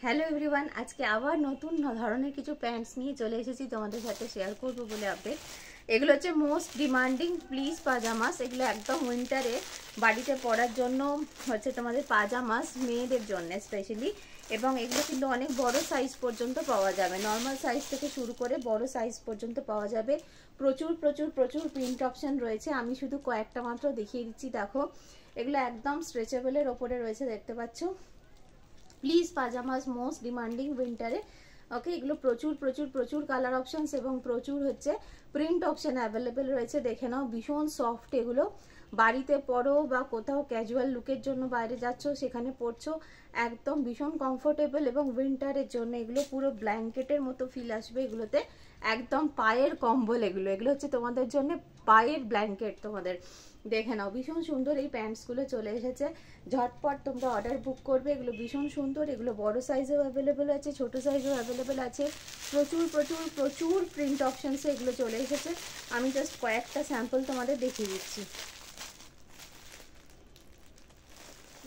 Hello everyone, আজকে আবার নতুন ধরনের কিছু প্যান্টস নিয়ে চলে এসেছি তোমাদের সাথে শেয়ার করব বলে আপডেট। এগুলো হচ্ছে মোস্ট ডিমান্ডিং প্লিজ পাজামাস। এগুলো একদম উইন্টারে বাড়িতে পরার জন্য হচ্ছে তোমাদের পাজামাস, মেয়েদের জন্য স্পেশালি। এবং এগুলো কিন্তু অনেক বড় সাইজ পর্যন্ত পাওয়া যাবে, নর্মাল সাইজ থেকে শুরু করে বড় সাইজ পর্যন্ত পাওয়া যাবে। প্রচুর প্রচুর প্রচুর প্রিন্ট অপশন রয়েছে, আমি শুধু কয়েকটা মাত্র দেখিয়ে দিচ্ছি। দেখো, এগুলো একদম স্ট্রেচেবলের ওপরে রয়েছে, দেখতে পাচ্ছ। প্লিজ পাজামাস মোস্ট ডিমান্ডিং উইন্টারে। ওকে, এগুলো প্রচুর প্রচুর প্রচুর কালার অপশনস এবং প্রচুর হচ্ছে প্রিন্ট অপশন অ্যাভেলেবেল রয়েছে। দেখে নাও, ভীষণ সফট এগুলো। বাড়িতে পরো বা কোথাও ক্যাজুয়াল লুকের জন্য বাইরে যাচ্ছ সেখানে পরছো, একদম ভীষণ কমফোর্টেবল। এবং উইন্টারের জন্য এগুলো পুরো ব্ল্যাঙ্কেটের মতো ফিল আসবে এগুলোতে, একদম পায়ের কম্বল। এগুলো এগুলো হচ্ছে তোমাদের জন্য পায়ের ব্ল্যাঙ্কেট তোমাদের। দেখে নাও, ভীষণ সুন্দর এই প্যান্টসগুলো চলে এসেছে। ঝটপট তোমরা অর্ডার বুক করবে। এগুলো ভীষণ সুন্দর, এগুলো বড় সাইজেও অ্যাভেলেবেল আছে, ছোট সাইজেও অ্যাভেলেবেল আছে। প্রচুর প্রচুর প্রচুর প্রিন্ট অপশনসে এগুলো চলে এসেছে। আমি জাস্ট কয়েকটা স্যাম্পল তোমাদের দেখিয়ে দিচ্ছি।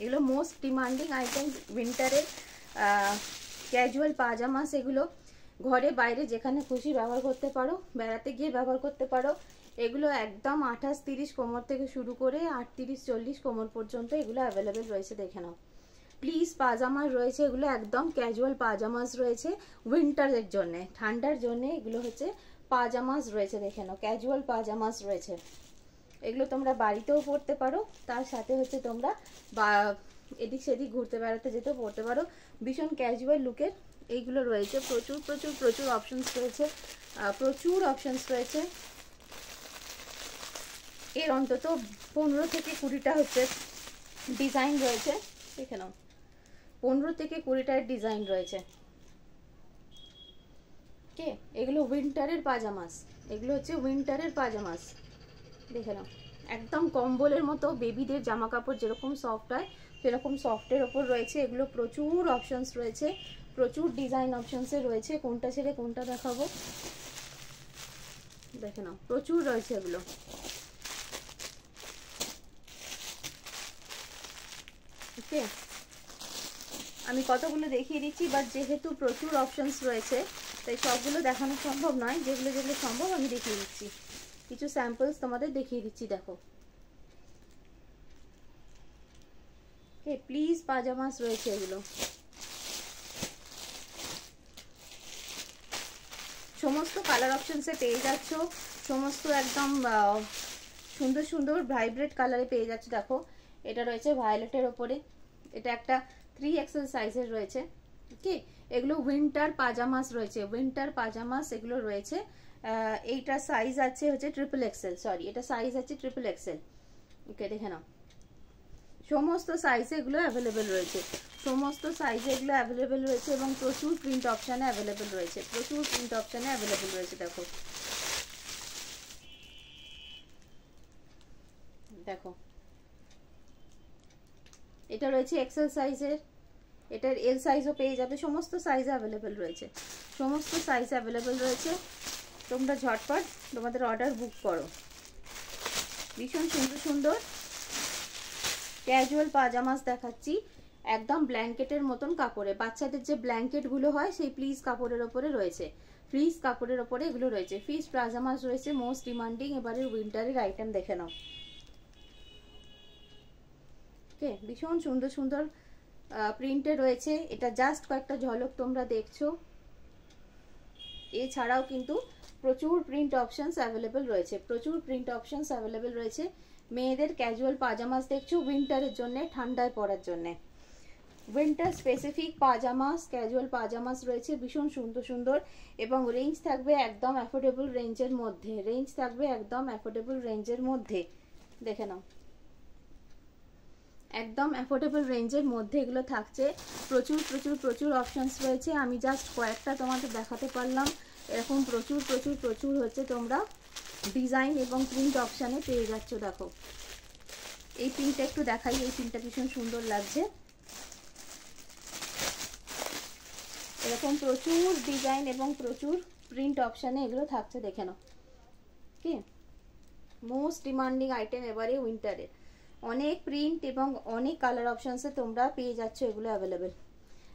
এগুলো মোস্ট ডিমান্ডিং আইটেম উইন্টারের ক্যাজুয়াল পাজামাস। এগুলো ঘরে বাইরে যেখানে খুশি ব্যবহার করতে পারো, বেড়াতে গিয়ে ব্যবহার করতে পারো। এগুলো একদম 28-30 কোমর থেকে শুরু করে 38-40 কোমর পর্যন্ত এগুলো অ্যাভেলেবেল রয়েছে। দেখে নাও, প্লিজ পাজামাস রয়েছে। এগুলো একদম ক্যাজুয়াল পাজামাস রয়েছে উইন্টারের জন্য, ঠান্ডার জন্য এগুলো হচ্ছে পাজামাস রয়েছে। দেখে নাও, ক্যাজুয়াল পাজামাস রয়েছে। এগুলো তোমরা বাড়িতেও পরতে পারো, তার সাথে হচ্ছে তোমরা বা এদিক সেদিক ঘুরতে বেড়াতে যেতেও পরতে পারো। ভীষণ ক্যাজুয়াল লুকের এইগুলো রয়েছে। প্রচুর প্রচুর প্রচুর অপশনস রয়েছে, প্রচুর অপশনস রয়েছে। এর অন্তত 15 থেকে 20টা হচ্ছে ডিজাইন রয়েছে। দেখে নাও, 15 থেকে 20টার ডিজাইন রয়েছে। ওকে, এগুলো উইন্টারের পাজামাস, এগুলো হচ্ছে উইন্টারের পাজামাস। দেখে নাও, একদম কম্বলের মতো, বেবিদের জামা কাপড় যেরকম সফট হয় সেরকম সফটের ওপর রয়েছে। এগুলো প্রচুর অপশনস রয়েছে, প্রচুর ডিজাইন অপশনসে রয়েছে। কোনটা ছেড়ে কোনটা দেখাবো, দেখে নাও, প্রচুর রয়েছে এগুলো। ওকে, আমি কতগুলো দেখিয়ে দিচ্ছি, বাট যেহেতু প্রচুর অপশনস রয়েছে তাই সবগুলো দেখানো সম্ভব নয়। যেগুলো যেগুলো সম্ভব আমি দেখিয়ে দিচ্ছি, কিছু স্যাম্পলস তোমাদের দেখিয়ে দিচ্ছি। দেখো, ওকে, প্লিজ পাজামাস রয়েছে এগুলো। সমস্ত কালার অপশনসে পেয়ে যাচ্ছ, সমস্ত একদম সুন্দর সুন্দর ভাইব্রেট কালারে পেয়ে যাচ্ছ। দেখো, এটা রয়েছে ভায়োলেটের ওপরে, এটা একটা 3XL সাইজের রয়েছে। ওকে, এগুলো উইন্টার পাজামাস রয়েছে, উইন্টার পাজামাস এগুলো রয়েছে। এইটা সাইজ আছে হচ্ছে XXL, সরি এটা সাইজ আছে XXL। ওকে, দেখে নাও, সমস্ত সাইজে এগুলো অ্যাভেলেবেল রয়েছে, সমস্ত সাইজে এগুলো অ্যাভেলেবেল রয়েছে। এবং প্রচুর প্রিন্ট অপশানে অ্যাভেলেবেল রয়েছে, প্রচুর প্রিন্ট অপশানে অ্যাভেলেবেল রয়েছে। দেখো, দেখো, এটা রয়েছে XL সাইজের, এটার L সাইজও পেয়ে যাবে। সমস্ত সাইজে অ্যাভেলেবেল রয়েছে, সমস্ত সাইজ অ্যাভেলেবেল রয়েছে। তোমরা ঝটপট তোমাদের অর্ডার বুক করো। ভীষণ সুন্দর সুন্দর ক্যাজুয়াল পাজামাস দেখাচ্ছি, একদম ব্ল্যাঙ্কেটের মতন কাপড়ে। বাচ্চাদের যে ব্ল্যাঙ্কেটগুলো হয় সেই প্লিজ কাপড়ের ওপরে রয়েছে, ফ্রিজ কাপড়ের ওপরে এগুলো রয়েছে। ফ্রিজ পাজামাস রয়েছে মোস্ট ডিমান্ডিং এবারের উইন্টারের আইটেম। দেখে নাও, ওকে, ভীষণ সুন্দর সুন্দর প্রিন্টে রয়েছে। এটা জাস্ট কয়েকটা ঝলক তোমরা দেখছো, এছাড়াও কিন্তু প্রচুর প্রিন্ট অপশনস অ্যাভেলেবেল রয়েছে, প্রচুর প্রিন্ট অপশনস অ্যাভেলেবেল রয়েছে। মেয়েদের ক্যাজুয়াল পাজামাস দেখছো উইন্টারের জন্য, ঠান্ডায় পরার জন্য। উইন্টার স্পেসিফিক পাজামাস, ক্যাজুয়াল পাজামাস রয়েছে ভীষণ সুন্দর সুন্দর। এবং রেঞ্জ থাকবে একদম অ্যাফোর্ডেবল রেঞ্জের মধ্যে, রেঞ্জ থাকবে একদম অ্যাফোর্ডেবল রেঞ্জের মধ্যে। দেখে নাও, একদম অ্যাফোর্ডেবল রেঞ্জের মধ্যে এগুলো থাকছে। প্রচুর প্রচুর প্রচুর অপশনস রয়েছে, আমি জাস্ট কয়েকটা তোমাদের দেখাতে পারলাম। এরকম প্রচুর প্রচুর প্রচুর হচ্ছে তোমরা ডিজাইন এবং প্রিন্ট অপশানে পেয়ে যাচ্ছ। দেখো, এই প্রিন্টটা একটু দেখাই, এই প্রিন্টটা ভীষণ সুন্দর লাগছে। এরকম প্রচুর ডিজাইন এবং প্রচুর প্রিন্ট অপশানে এগুলো থাকছে। দেখে নাও, কি মোস্ট ডিমান্ডিং আইটেম এবারে উইন্টারে। অনেক প্রিন্ট এবং অনেক কালার অপশনসে তোমরা পেয়ে যাচ্ছ এগুলো অ্যাভেলেবেল।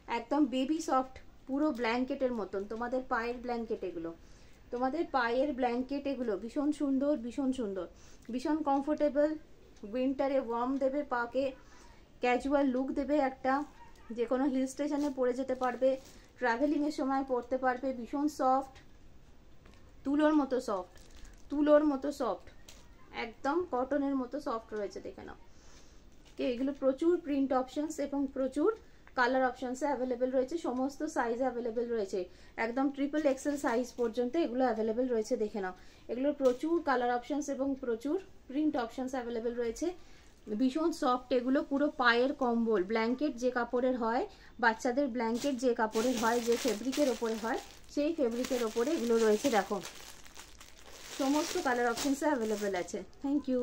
একদম বেবি সফট, পুরো ব্ল্যাঙ্কেটের মতন, তোমাদের পায়ের ব্ল্যাঙ্কেট এগুলো, তোমাদের পায়ের ব্ল্যাঙ্কেট এগুলো, ভীষণ সুন্দর, ভীষণ সুন্দর, ভীষণ কমফোর্টেবল। উইন্টারে ওয়ার্ম দেবে পাকে, ক্যাজুয়াল লুক দেবে একটা, যে কোনো হিল স্টেশনে পরে যেতে পারবে, ট্রাভেলিংয়ের সময় পরতে পারবে। ভীষণ সফট, তুলোর মতো সফট, তুলোর মতো সফট, একদম কটনের মতো সফট রয়েছে, দেখে নাও। এগুলো প্রচুর প্রিন্ট অপশনস এবং প্রচুর কালার অপশনসে অ্যাভেলেবেল রয়েছে, সমস্ত সাইজে অ্যাভেলেবেল রয়েছে, একদম ট্রিপল এক্সেল সাইজ পর্যন্ত এগুলো অ্যাভেলেবেল রয়েছে, দেখে নাও। এগুলোর প্রচুর কালার অপশনস এবং প্রচুর প্রিন্ট অপশনস অ্যাভেলেবেল রয়েছে। ভীষণ সফট এগুলো, পুরো পায়ের কম্বল, ব্ল্যাঙ্কেট যে কাপড়ের হয়, বাচ্চাদের ব্ল্যাঙ্কেট যে কাপড়ের হয়, যে ফেব্রিকের ওপরে হয়, সেই ফেব্রিকের ওপরে এগুলো রয়েছে, দেখো। সমস্ত কালার অপশনসে অ্যাভেলেবেল আছে। Thank you.